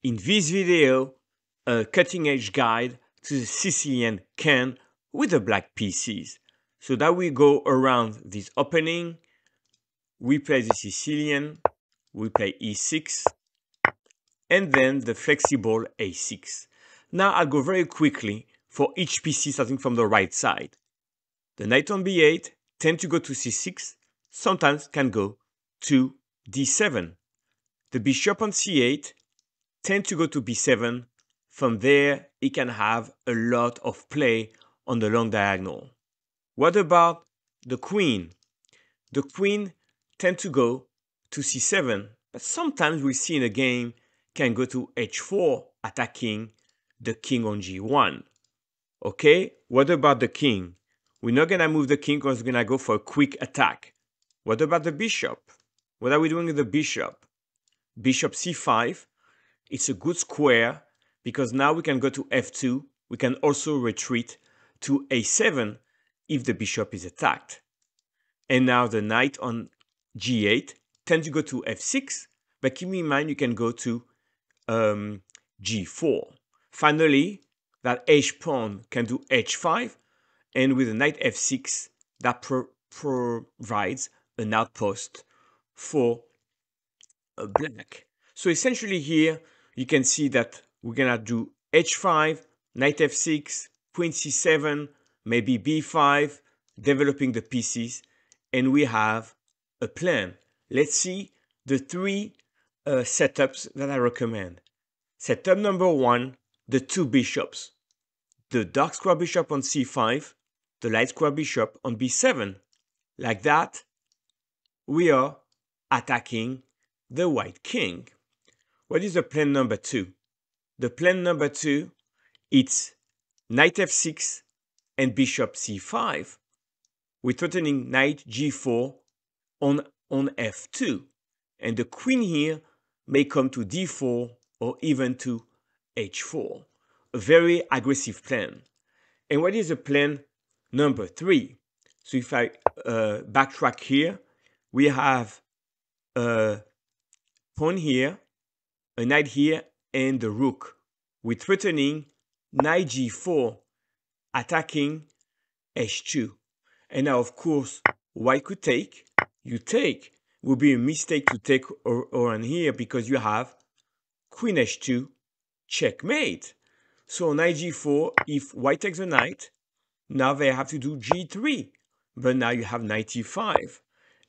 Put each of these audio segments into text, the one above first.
In this video, a cutting-edge guide to the Sicilian Kan with the black pieces. So that we go around this opening, we play the Sicilian, we play e6, and then the flexible a6. Now I'll go very quickly for each piece starting from the right side. The knight on b8 tend to go to c6, sometimes can go to d7. The bishop on c8 tend to go to b7. From there, it can have a lot of play on the long diagonal. What about the queen? The queen tend to go to c7, but sometimes we see in a game can go to h4, attacking the king on g1. Okay, what about the king? We're not gonna move the king because we're gonna go for a quick attack. What about the bishop? What are we doing with the bishop? Bishop c5. It's a good square because now we can go to f2. We can also retreat to a7 if the bishop is attacked. And now the knight on g8 tends to go to f6, but keep in mind you can go to g4. Finally, that h pawn can do h5, and with the knight f6, that provides an outpost for black. So essentially here, you can see that we're gonna do h5, knight f6, queen c7, maybe b5, developing the pieces, and we have a plan. Let's see the three setups that I recommend. Setup number one, the two bishops. The dark square bishop on c5, the light square bishop on b7. Like that, we are attacking the white king. What is the plan number two? The plan number two, it's knight f6 and bishop c5. We're threatening knight g4 on f2. And the queen here may come to d4 or even to h4. A very aggressive plan. And what is the plan number three? So if I backtrack here, we have a pawn here, a knight here, and the rook. We're threatening knight g4, attacking h2. And now, of course, white could take. You take. It would be a mistake to take on here because you have queen h2, checkmate. So knight g4, if white takes the knight, now they have to do g3. But now you have knight e5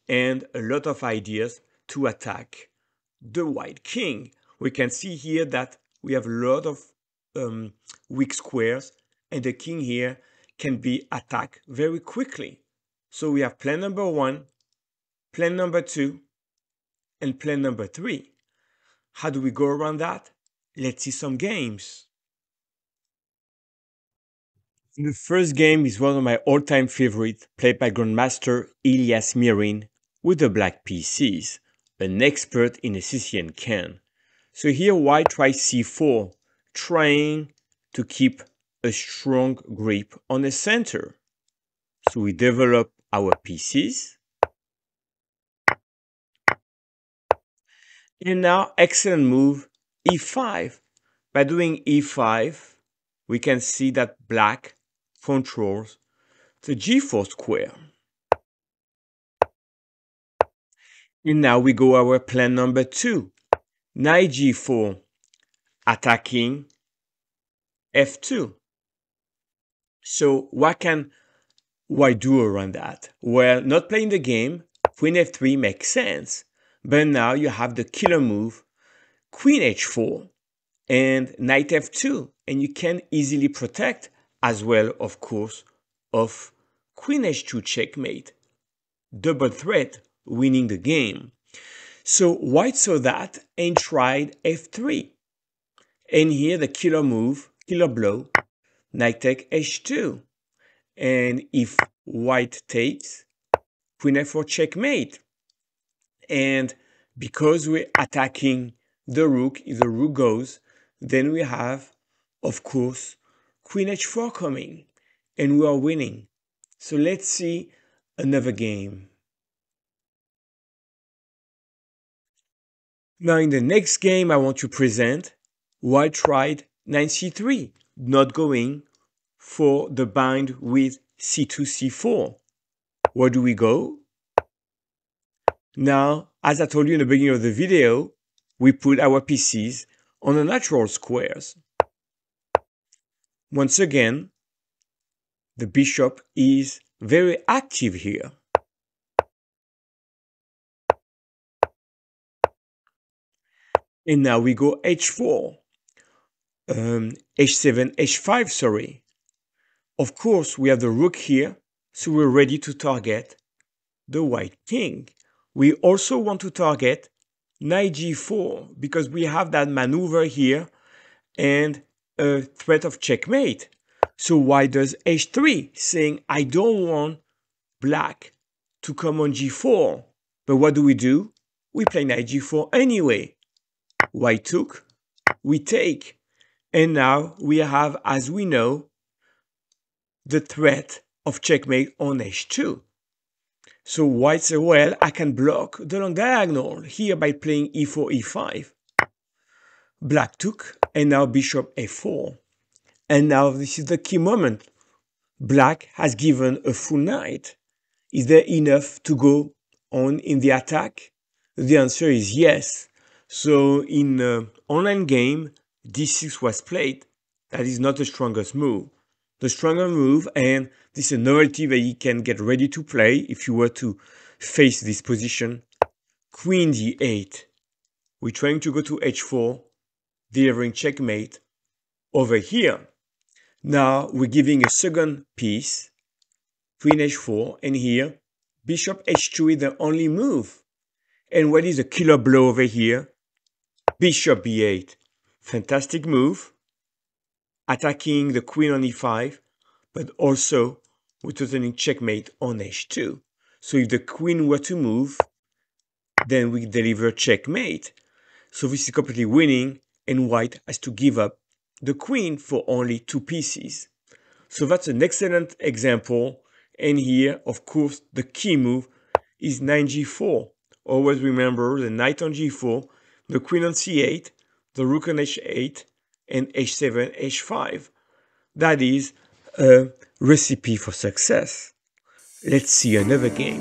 and a lot of ideas to attack the white king. We can see here that we have a lot of weak squares, and the king here can be attacked very quickly. So we have plan number one, plan number two, and plan number three. How do we go around that? Let's see some games. The first game is one of my all-time favorites, played by Grandmaster Ilyas Mirin with the black pieces, an expert in the Sicilian Kan. So here white tries c4, trying to keep a strong grip on the center. So we develop our pieces. And now, excellent move, e5. By doing e5, we can see that black controls the g4 square. And now we go our plan number two. Knight g4, attacking f2. So what can white do around that? Well, not playing the game, queen f3 makes sense. But now you have the killer move, queen h4 and knight f2. And you can easily protect as well, of course, of queen h2 checkmate. Double threat, winning the game. So white saw that and tried f3. And here the killer move, killer blow, knight take h2. And if white takes, queen f4 checkmate. And because we're attacking the rook, if the rook goes, then we have, of course, queen h4 coming. And we are winning. So let's see another game. Now in the next game I want to present, White tried knight c3, not going for the bind with c2, c4. Where do we go? Now, as I told you in the beginning of the video, we put our pieces on the natural squares. Once again, the bishop is very active here. And now we go h4, h7, h5, sorry. Of course, we have the rook here, so we're ready to target the white king. We also want to target knight g4 because we have that maneuver here and a threat of checkmate. So white does h3, saying I don't want black to come on g4. But what do? We play knight g4 anyway. White took, we take. And now we have, as we know, the threat of checkmate on h2. So white says, well, I can block the long diagonal here by playing e4, e5. Black took, and now bishop f4. And now this is the key moment. Black has given a full knight. Is there enough to go on in the attack? The answer is yes. So in an online game, d6 was played. That is not the strongest move. The stronger move, and this is a novelty that you can get ready to play if you were to face this position. Queen d8. We're trying to go to h4, delivering checkmate over here. Now we're giving a second piece, queen h4, and here, bishop h2 is the only move. And what is the killer blow over here? Bishop b8. Fantastic move. Attacking the queen on e5, but also we're threatening checkmate on h2. So if the queen were to move, then we deliver checkmate. So this is completely winning, and white has to give up the queen for only 2 pieces. So that's an excellent example. And here, of course, the key move is knight g4. Always remember the knight on g4, the queen on c8, the rook on h8, and h7, h5. That is a recipe for success. Let's see another game.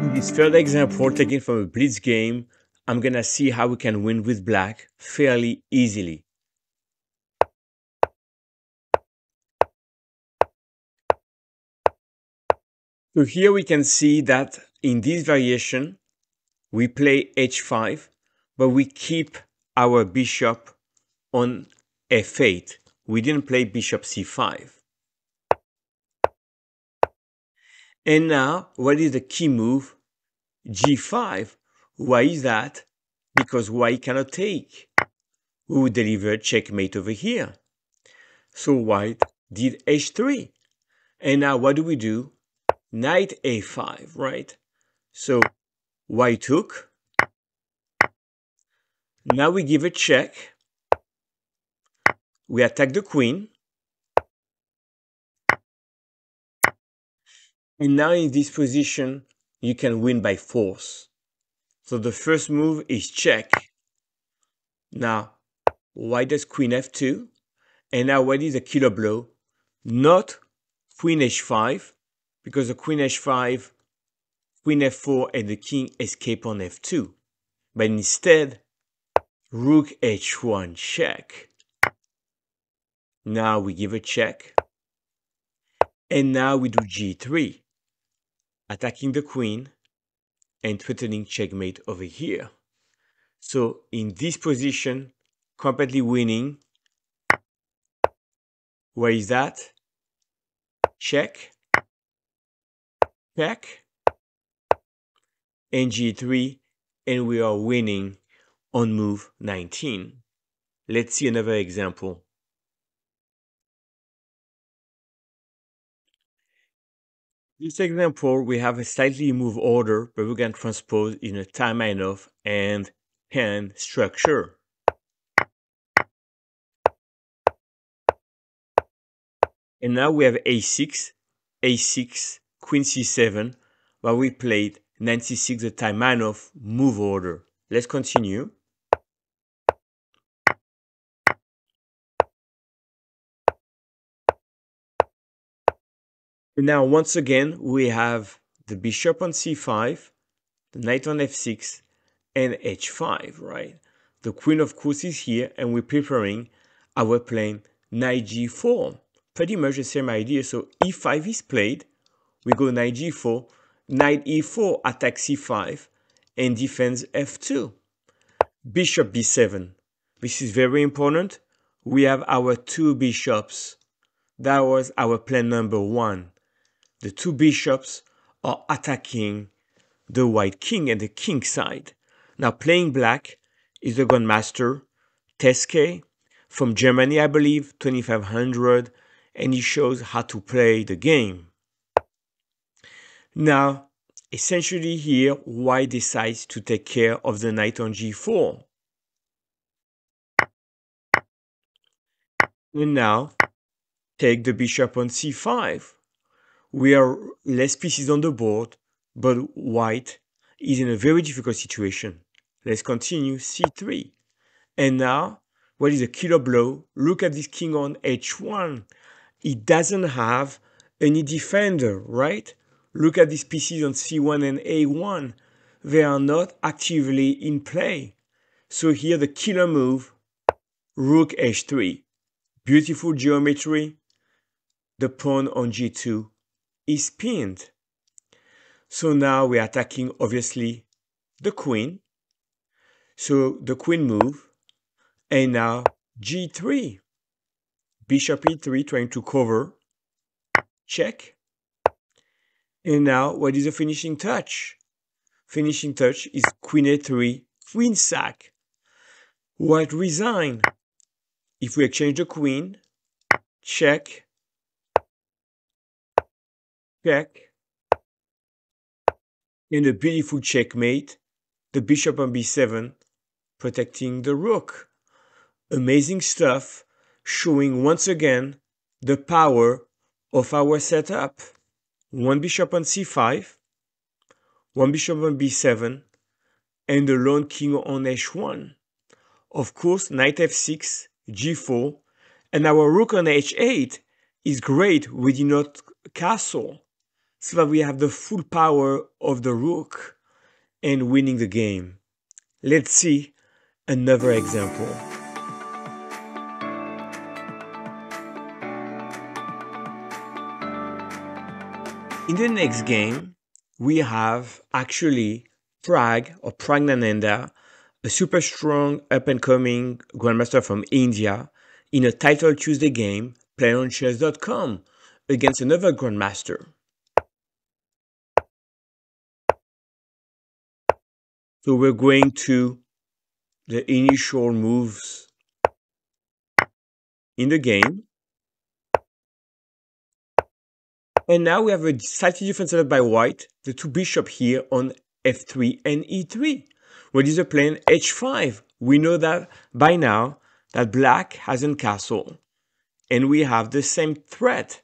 In this third example taken from a blitz game, I'm gonna see how we can win with black fairly easily. So here we can see that in this variation, we play h5, but we keep our bishop on f8. We didn't play bishop c5. And now, what is the key move? g5. Why is that? Because white cannot take. We would deliver checkmate over here. So white did h3. And now what do? Knight a5, right? So white took. Now we give a check. We attack the queen. And now in this position, you can win by force. So the first move is check. Now, white does queen f2. And now what is the killer blow? Not queen h5, because the queen h5, queen f4, and the king escape on f2. But instead, rook h1 check. Now we give a check. And now we do g3, attacking the queen and threatening checkmate over here. So in this position, completely winning. Where is that? Check, check, and g3, and we are winning on move 19. Let's see another example. This example, we have a slightly moved order, but we can transpose in a Taimanov and Kan structure. And now we have a6, queen c7, but we played 96 the Taimanov move order. Let's continue. Now, once again, we have the bishop on c5, the knight on f6, and h5, right? The queen, of course, is here, and we're preparing our plan knight g4. Pretty much the same idea. So e5 is played. We go knight g4, knight e4 attacks c5, and defends f2. Bishop b7. This is very important. We have our two bishops. That was our plan number one. The two bishops are attacking the white king and the king side. Now playing black is the grandmaster Teske from Germany, I believe, 2500, and he shows how to play the game. Now, essentially here, white decides to take care of the knight on g4. And now, take the bishop on c5. We are less pieces on the board, but white is in a very difficult situation. Let's continue, c3. And now, what is a killer blow? Look at this king on h1. It doesn't have any defender, right? Look at these pieces on c1 and a1. They are not actively in play. So here the killer move, rook h3. Beautiful geometry. The pawn on g2 is pinned. So now we're attacking, obviously, the queen. So the queen move. And now g3. Bishop e3 trying to cover. Check. And now what is the finishing touch? Finishing touch is queen a3, queen sack. White resign. If we exchange the queen, check. Check. And a beautiful checkmate. The bishop on b7 protecting the rook. Amazing stuff, showing once again the power of our setup. One bishop on c5, one bishop on b7, and the lone king on h1. Of course, knight f6, g4, and our rook on h8 is great. We did not castle, so that we have the full power of the rook and winning the game. Let's see another example. In the next game, we have actually Pragnananda, a super strong up-and-coming grandmaster from India, in a Title Tuesday game played on chess.com against another grandmaster. So we're going to the initial moves in the game. And now we have a slightly different setup by white, the two bishops here on f3 and e3. What is the plan? h5. We know that by now that black hasn't castle. And we have the same threat.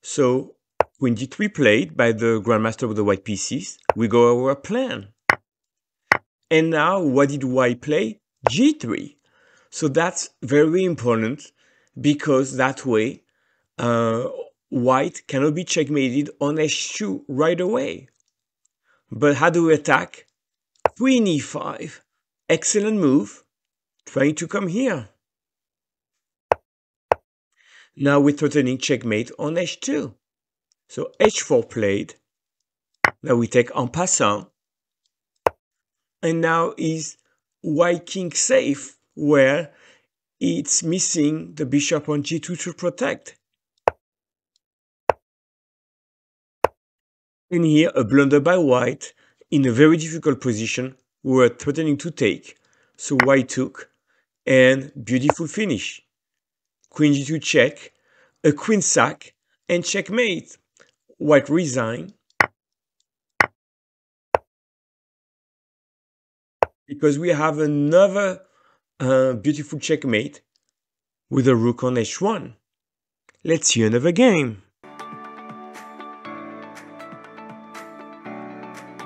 So queen d3 played by the grandmaster with the white pieces. We go our plan. And now what did white play? g3. So that's very important because that way white cannot be checkmated on h2 right away. But how do we attack? Queen e5. Excellent move. Trying to come here. Now we're threatening checkmate on h2. So h4 played. Now we take en passant. And now is white king safe, where it's missing the bishop on g2 to protect. And here a blunder by white in a very difficult position. We were threatening to take. So white took, and beautiful finish. Queen g2 check, a queen sack, and checkmate. White resign. Because we have another beautiful checkmate with a rook on h1. Let's see another game.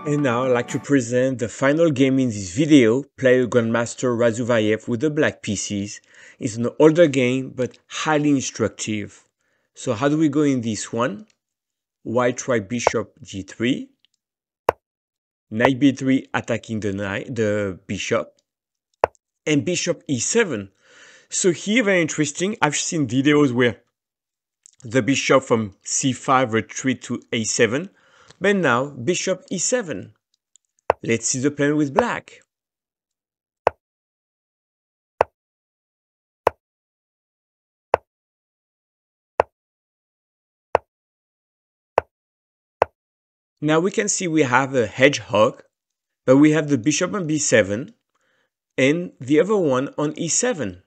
And now I'd like to present the final game in this video, play Grandmaster Razuvayev with the black pieces. It's an older game, but highly instructive. So how do we go in this one? White try bishop g3, knight b3 attacking the bishop, and bishop e7. So here, very interesting, I've seen videos where the bishop from c5 retreat to a7, but now bishop e7. Let's see the plan with black. Now we can see we have a hedgehog, but we have the bishop on b7 and the other one on e7.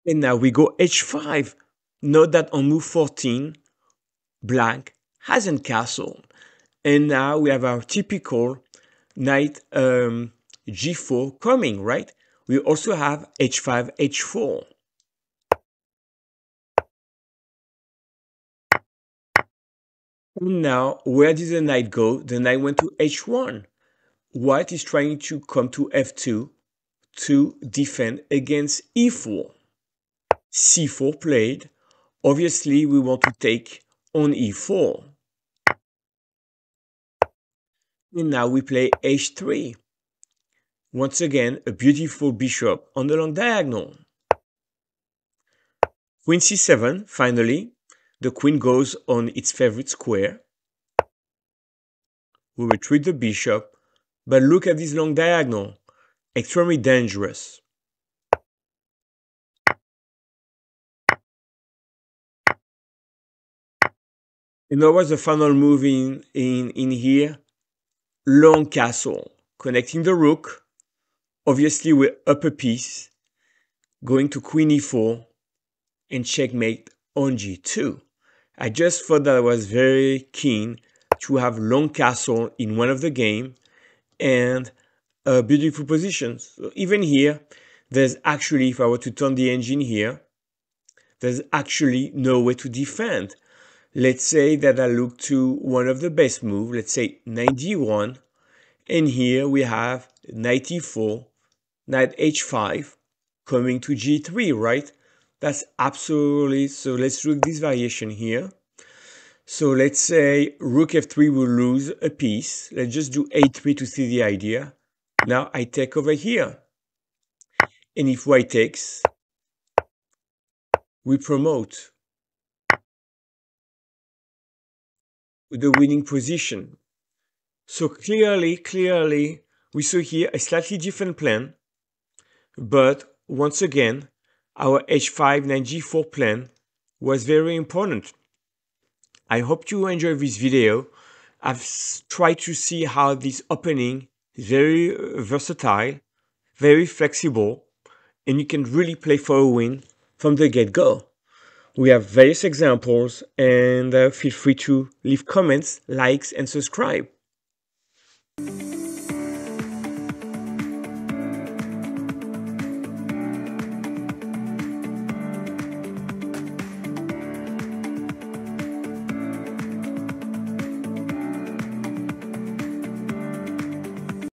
And now we go h5. Note that on move 14, black hasn't castled. And now we have our typical knight g4 coming, right? We also have h5, h4. And now, where did the knight go? The knight went to h1. White is trying to come to f2 to defend against e4. c4 played. Obviously, we want to take on e4. And now we play h3. Once again, a beautiful bishop on the long diagonal. Queen c7, finally. The queen goes on its favorite square. We retreat the bishop, but look at this long diagonal. Extremely dangerous. And what was the final move in here? Long castle, connecting the rook. Obviously, we're up a piece, going to queen e4 and checkmate on g2. I just thought that I was very keen to have long castle in one of the game and a beautiful position. So even here, there's actually, if I were to turn the engine here, there's actually no way to defend. Let's say that I look to one of the best moves, let's say knight d1, and here we have knight e4, knight h5, coming to g3, right? That's absolutely, so let's look at this variation here. So let's say rook f3 will lose a piece. Let's just do a3 to see the idea. Now I take over here. And if white takes, we promote with the winning position. So clearly, we saw here a slightly different plan. But once again, our h5, knight g4 plan was very important. I hope you enjoyed this video. I've tried to see how this opening is very versatile, very flexible, and you can really play for a win from the get-go. We have various examples, and feel free to leave comments, likes, and subscribe.